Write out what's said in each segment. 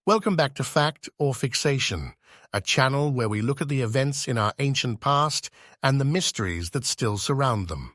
Welcome back to Fact or Fixation, a channel where we look at the events in our ancient past and the mysteries that still surround them.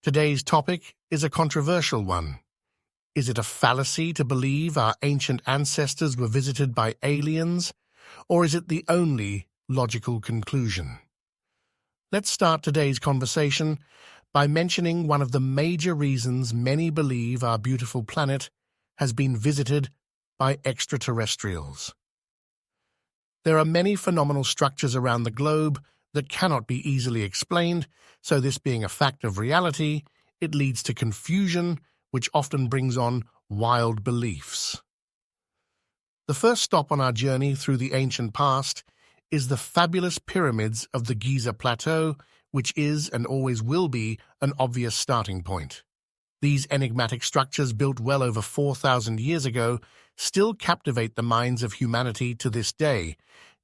Today's topic is a controversial one. Is it a fallacy to believe our ancient ancestors were visited by aliens, or is it the only logical conclusion? Let's start today's conversation by mentioning one of the major reasons many believe our beautiful planet has been visited by extraterrestrials. There are many phenomenal structures around the globe that cannot be easily explained, so this being a fact of reality, it leads to confusion, which often brings on wild beliefs. The first stop on our journey through the ancient past is the fabulous pyramids of the Giza Plateau, which is and always will be an obvious starting point. These enigmatic structures, built well over 4,000 years ago, still captivate the minds of humanity to this day.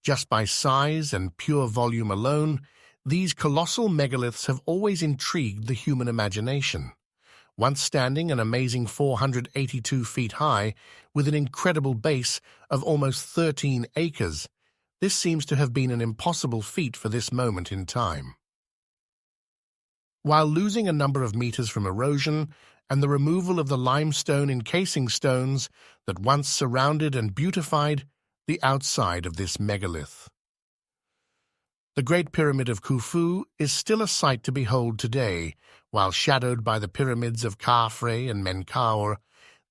Just by size and pure volume alone, these colossal megaliths have always intrigued the human imagination. Once standing an amazing 482 feet high, with an incredible base of almost 13 acres, this seems to have been an impossible feat for this moment in time. While losing a number of meters from erosion and the removal of the limestone encasing stones that once surrounded and beautified the outside of this megalith. The Great Pyramid of Khufu is still a sight to behold today, while shadowed by the pyramids of Khafre and Menkaure.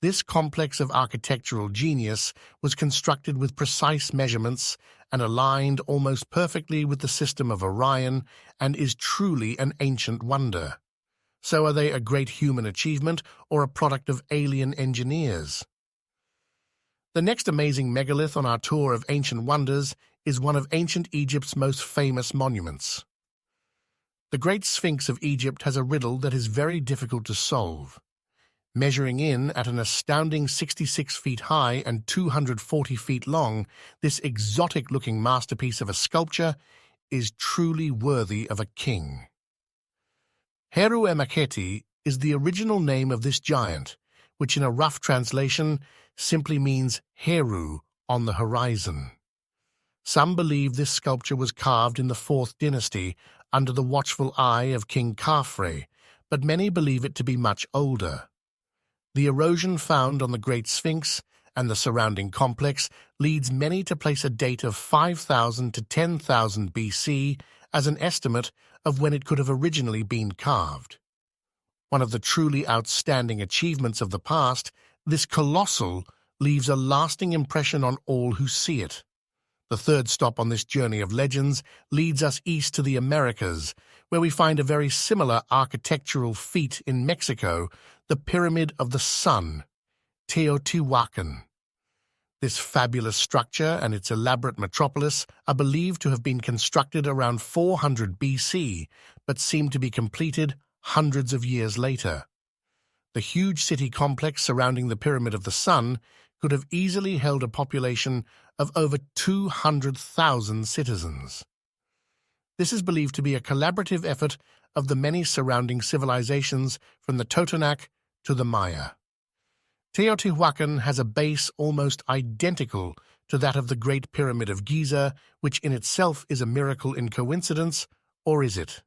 This complex of architectural genius was constructed with precise measurements and aligned almost perfectly with the system of Orion and is truly an ancient wonder. So are they a great human achievement or a product of alien engineers? The next amazing megalith on our tour of ancient wonders is one of ancient Egypt's most famous monuments. The Great Sphinx of Egypt has a riddle that is very difficult to solve. Measuring in at an astounding 66 feet high and 240 feet long, this exotic-looking masterpiece of a sculpture is truly worthy of a king. Heru Emaketi is the original name of this giant, which in a rough translation simply means Heru on the horizon. Some believe this sculpture was carved in the 4th dynasty under the watchful eye of King Khafre, but many believe it to be much older. The erosion found on the Great Sphinx and the surrounding complex leads many to place a date of 5,000 to 10,000 BC as an estimate of when it could have originally been carved. One of the truly outstanding achievements of the past, this colossal leaves a lasting impression on all who see it. The third stop on this journey of legends leads us east to the Americas, where we find a very similar architectural feat in Mexico, the Pyramid of the Sun, Teotihuacan. This fabulous structure and its elaborate metropolis are believed to have been constructed around 400 BC, but seem to be completed hundreds of years later. The huge city complex surrounding the Pyramid of the Sun could have easily held a population of over 200,000 citizens. This is believed to be a collaborative effort of the many surrounding civilizations from the Totonac to the Maya. Teotihuacan has a base almost identical to that of the Great Pyramid of Giza, which in itself is a miracle in coincidence, or is it?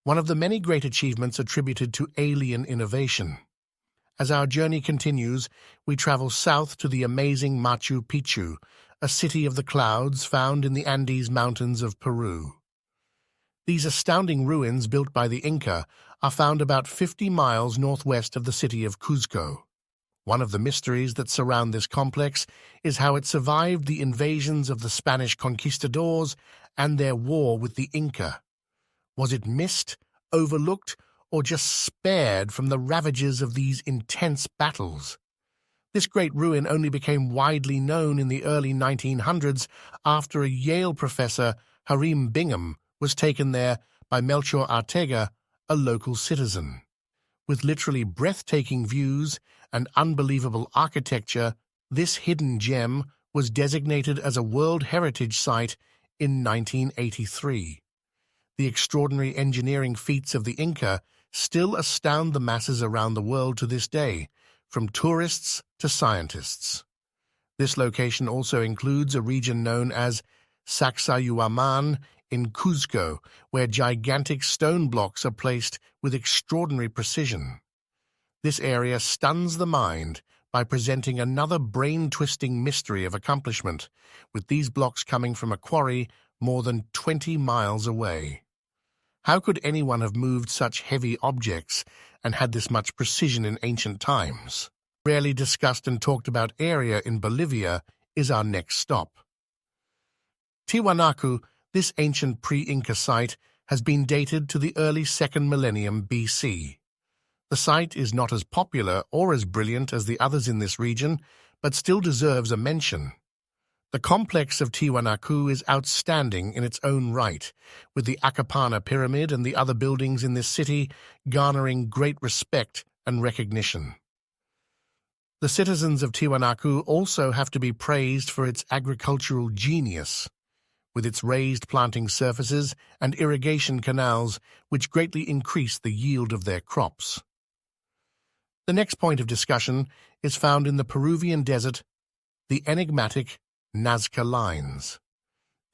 One of the many great achievements attributed to alien innovation. As our journey continues, we travel south to the amazing Machu Picchu, a city of the clouds found in the Andes Mountains of Peru. These astounding ruins built by the Inca are found about 50 miles northwest of the city of Cuzco. One of the mysteries that surround this complex is how it survived the invasions of the Spanish conquistadors and their war with the Inca. Was it missed, overlooked, or just spared from the ravages of these intense battles? This great ruin only became widely known in the early 1900s after a Yale professor, Harim Bingham, was taken there by Melchor Arteaga, a local citizen. With literally breathtaking views and unbelievable architecture, this hidden gem was designated as a World Heritage Site in 1983. The extraordinary engineering feats of the Inca still astound the masses around the world to this day, from tourists to scientists. This location also includes a region known as Sacsayhuaman in Cuzco, where gigantic stone blocks are placed with extraordinary precision. This area stuns the mind by presenting another brain-twisting mystery of accomplishment, with these blocks coming from a quarry more than 20 miles away. How could anyone have moved such heavy objects and had this much precision in ancient times? Rarely discussed and talked about area in Bolivia is our next stop. Tiwanaku, this ancient pre-Inca site, has been dated to the early 2nd millennium BC. The site is not as popular or as brilliant as the others in this region, but still deserves a mention. The complex of Tiwanaku is outstanding in its own right, with the Acapana Pyramid and the other buildings in this city garnering great respect and recognition. The citizens of Tiwanaku also have to be praised for its agricultural genius, with its raised planting surfaces and irrigation canals which greatly increase the yield of their crops. The next point of discussion is found in the Peruvian desert, the enigmatic Nazca Lines.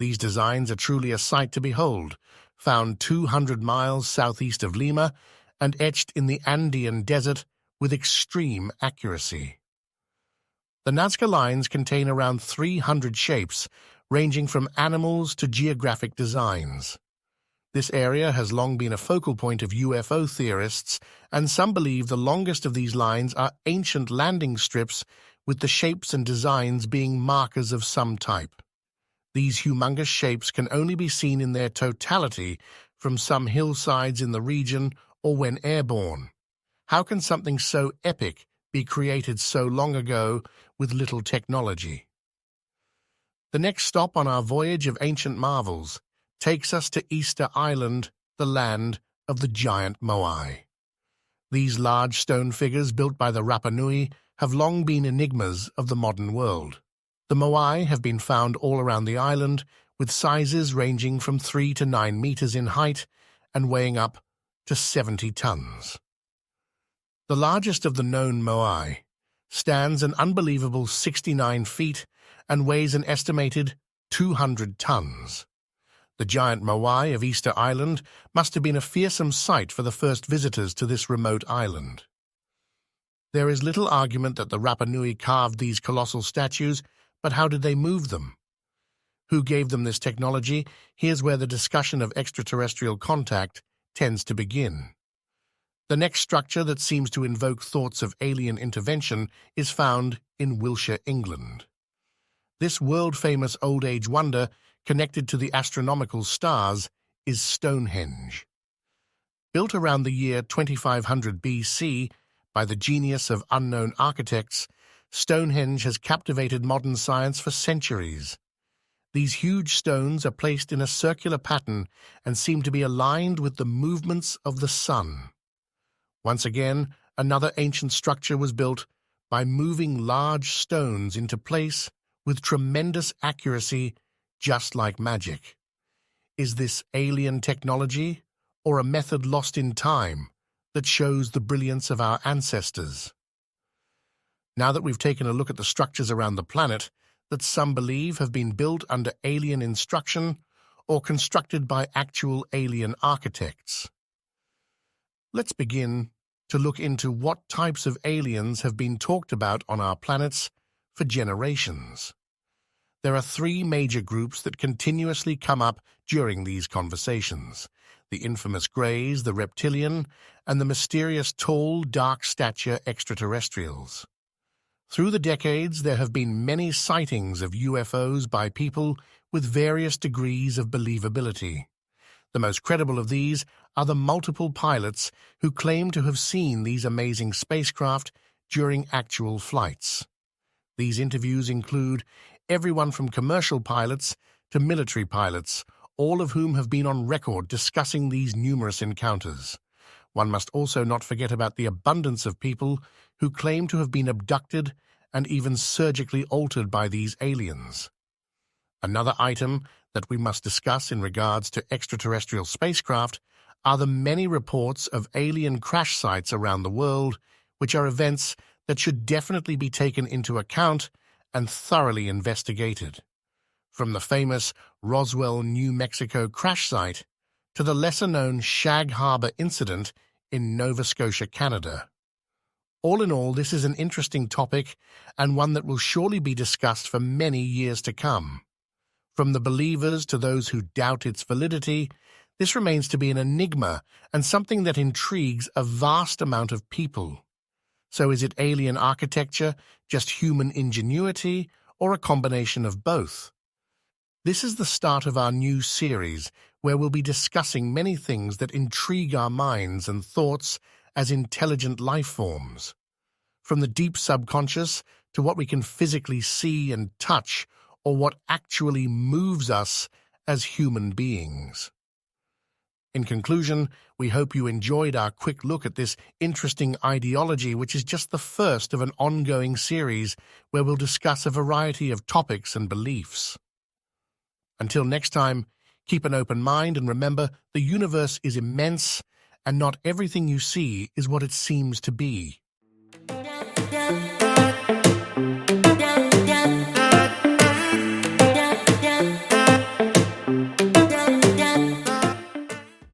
These designs are truly a sight to behold, found 200 miles southeast of Lima and etched in the Andean desert with extreme accuracy. The Nazca Lines contain around 300 shapes, ranging from animals to geographic designs. This area has long been a focal point of UFO theorists, and some believe the longest of these lines are ancient landing strips with the shapes and designs being markers of some type. These humongous shapes can only be seen in their totality from some hillsides in the region or when airborne. How can something so epic be created so long ago with little technology? The next stop on our voyage of ancient marvels takes us to Easter Island, the land of the giant moai. These large stone figures built by the Rapa Nui have long been enigmas of the modern world. The moai have been found all around the island, with sizes ranging from 3 to 9 meters in height and weighing up to 70 tons. The largest of the known moai stands an unbelievable 69 feet and weighs an estimated 200 tons. The giant moai of Easter Island must have been a fearsome sight for the first visitors to this remote island. There is little argument that the Rapa Nui carved these colossal statues, but how did they move them? Who gave them this technology? Here's where the discussion of extraterrestrial contact tends to begin. The next structure that seems to invoke thoughts of alien intervention is found in Wiltshire, England. This world-famous Old Age wonder, connected to the astronomical stars, is Stonehenge. Built around the year 2500 BC by the genius of unknown architects, Stonehenge has captivated modern science for centuries. These huge stones are placed in a circular pattern and seem to be aligned with the movements of the sun. Once again, another ancient structure was built by moving large stones into place with tremendous accuracy, just like magic. Is this alien technology or a method lost in time that shows the brilliance of our ancestors? Now that we've taken a look at the structures around the planet that some believe have been built under alien instruction or constructed by actual alien architects, let's begin to look into what types of aliens have been talked about on our planets for generations. There are 3 major groups that continuously come up during these conversations: the infamous Greys, the reptilian, and the mysterious tall, dark stature extraterrestrials. Through the decades, there have been many sightings of UFOs by people with various degrees of believability. The most credible of these are the multiple pilots who claim to have seen these amazing spacecraft during actual flights. These interviews include everyone from commercial pilots to military pilots, all of whom have been on record discussing these numerous encounters. One must also not forget about the abundance of people who claim to have been abducted and even surgically altered by these aliens. Another item that we must discuss in regards to extraterrestrial spacecraft are the many reports of alien crash sites around the world, which are events that should definitely be taken into account and thoroughly investigated. From the famous Roswell, New Mexico crash site to the lesser-known Shag Harbor incident in Nova Scotia, Canada. All in all, this is an interesting topic and one that will surely be discussed for many years to come. From the believers to those who doubt its validity, this remains to be an enigma and something that intrigues a vast amount of people. So is it alien architecture, just human ingenuity, or a combination of both? This is the start of our new series, where we'll be discussing many things that intrigue our minds and thoughts as intelligent life forms. From the deep subconscious to what we can physically see and touch, or what actually moves us as human beings. In conclusion, we hope you enjoyed our quick look at this interesting ideology, which is just the first of an ongoing series where we'll discuss a variety of topics and beliefs. Until next time, keep an open mind and remember the universe is immense and not everything you see is what it seems to be.